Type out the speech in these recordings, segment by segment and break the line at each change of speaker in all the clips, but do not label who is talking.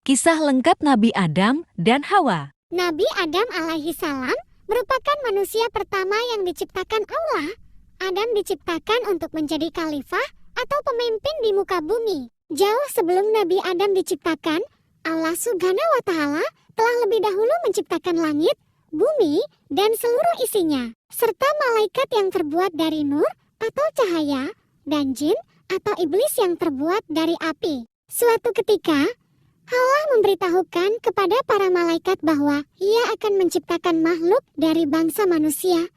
Kisah lengkap Nabi Adam dan Hawa.
Nabi Adam alaihi salam merupakan manusia pertama yang diciptakan Allah. Adam diciptakan untuk menjadi khalifah atau pemimpin di muka bumi. Jauh sebelum Nabi Adam diciptakan, Allah Subhanahu wa Ta'ala telah lebih dahulu menciptakan langit, bumi, dan seluruh isinya, serta malaikat yang terbuat dari nur atau cahaya, dan jin atau iblis yang terbuat dari api. Suatu ketika, Allah memberitahukan kepada para malaikat bahwa Ia akan menciptakan makhluk dari bangsa manusia.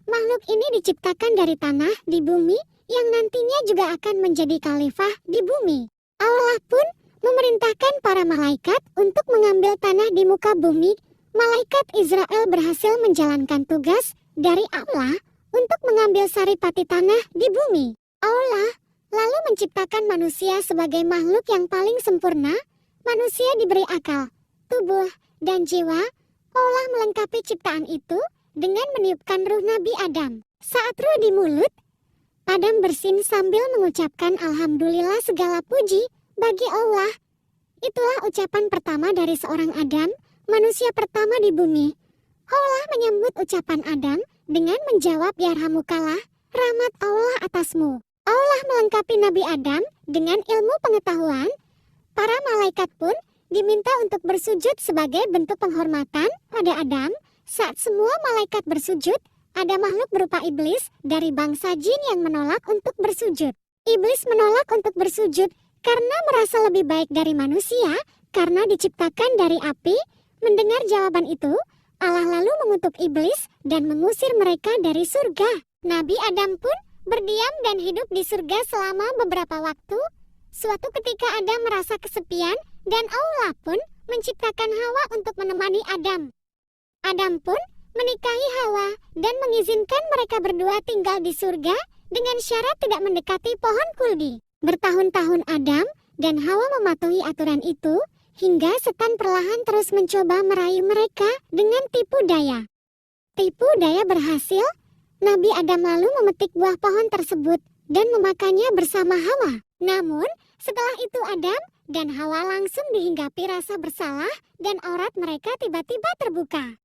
Makhluk ini diciptakan dari tanah di bumi yang nantinya juga akan menjadi khalifah di bumi. Allah pun memerintahkan para malaikat untuk mengambil tanah di muka bumi. Malaikat Israel berhasil menjalankan tugas dari Allah untuk mengambil saripati tanah di bumi. Allah lalu menciptakan manusia sebagai makhluk yang paling sempurna. Manusia diberi akal, tubuh, dan jiwa. Allah melengkapi ciptaan itu dengan meniupkan ruh Nabi Adam. Saat ruh di mulut, Adam bersin sambil mengucapkan Alhamdulillah, segala puji bagi Allah. Itulah ucapan pertama dari seorang Adam, manusia pertama di bumi. Allah menyambut ucapan Adam dengan menjawab, Yarhamukallah, rahmat Allah atasmu. Allah melengkapi Nabi Adam dengan ilmu pengetahuan. Para malaikat pun diminta untuk bersujud sebagai bentuk penghormatan pada Adam. Saat semua malaikat bersujud, ada makhluk berupa iblis dari bangsa jin yang menolak untuk bersujud. Iblis menolak untuk bersujud karena merasa lebih baik dari manusia karena diciptakan dari api. Mendengar jawaban itu, Allah lalu mengutuk iblis dan mengusir mereka dari surga. Nabi Adam pun berdiam dan hidup di surga selama beberapa waktu. Suatu ketika Adam merasa kesepian dan Allah pun menciptakan Hawa untuk menemani Adam. Adam pun menikahi Hawa dan mengizinkan mereka berdua tinggal di surga dengan syarat tidak mendekati pohon kuldi. Bertahun-tahun Adam dan Hawa mematuhi aturan itu hingga setan perlahan terus mencoba merayu mereka dengan tipu daya. Tipu daya berhasil. Nabi Adam lalu memetik buah pohon tersebut dan memakannya bersama Hawa. Namun, setelah itu Adam dan Hawa langsung dihinggapi rasa bersalah dan aurat mereka tiba-tiba terbuka.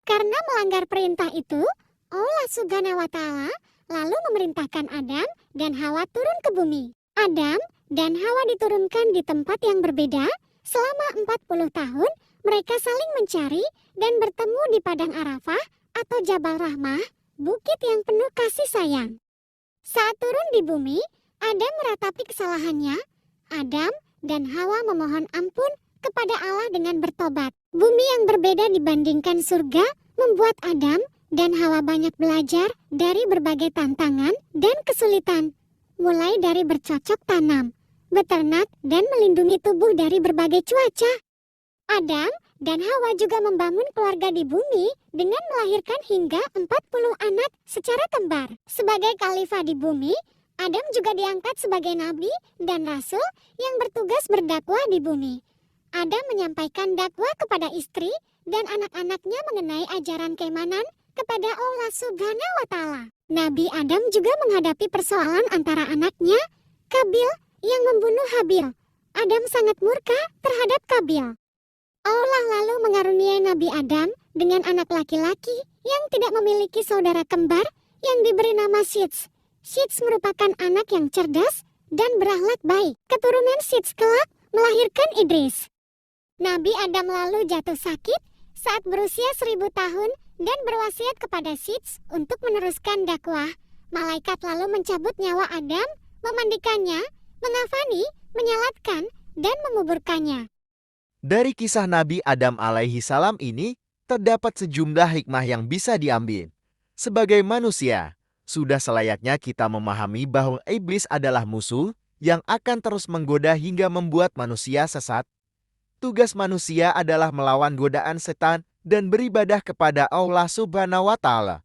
Karena melanggar perintah itu, Allah Subhanahu wa Ta'ala lalu memerintahkan Adam dan Hawa turun ke bumi. Adam dan Hawa diturunkan di tempat yang berbeda. Selama 40 tahun, mereka saling mencari dan bertemu di Padang Arafah atau Jabal Rahmah, bukit yang penuh kasih sayang. Saat turun di bumi, Adam meratapi kesalahannya. Adam dan Hawa memohon ampun kepada Allah dengan bertobat. Bumi yang berbeda dibandingkan surga membuat Adam dan Hawa banyak belajar dari berbagai tantangan dan kesulitan. Mulai dari bercocok tanam, beternak, dan melindungi tubuh dari berbagai cuaca. Adam dan Hawa juga membangun keluarga di bumi dengan melahirkan hingga 40 anak secara kembar. Sebagai khalifah di bumi, Adam juga diangkat sebagai nabi dan rasul yang bertugas berdakwah di bumi. Adam menyampaikan dakwah kepada istri dan anak-anaknya mengenai ajaran keimanan kepada Allah Subhanahu wa Ta'ala. Nabi Adam juga menghadapi persoalan antara anaknya, Kabil, yang membunuh Habil. Adam sangat murka terhadap Kabil. Allah lalu mengaruniai Nabi Adam dengan anak laki-laki yang tidak memiliki saudara kembar yang diberi nama Sits. Sits merupakan anak yang cerdas dan berakhlak baik. Keturunan Sits kelak melahirkan Idris. Nabi Adam lalu jatuh sakit saat berusia 1000 tahun dan berwasiat kepada Sits untuk meneruskan dakwah. Malaikat lalu mencabut nyawa Adam, memandikannya, mengafani, menyalatkan, dan menguburkannya.
Dari kisah Nabi Adam alaihi salam ini, terdapat sejumlah hikmah yang bisa diambil. Sebagai manusia, sudah selayaknya kita memahami bahwa iblis adalah musuh yang akan terus menggoda hingga membuat manusia sesat. Tugas manusia adalah melawan godaan setan dan beribadah kepada Allah Subhanahu wa Ta'ala.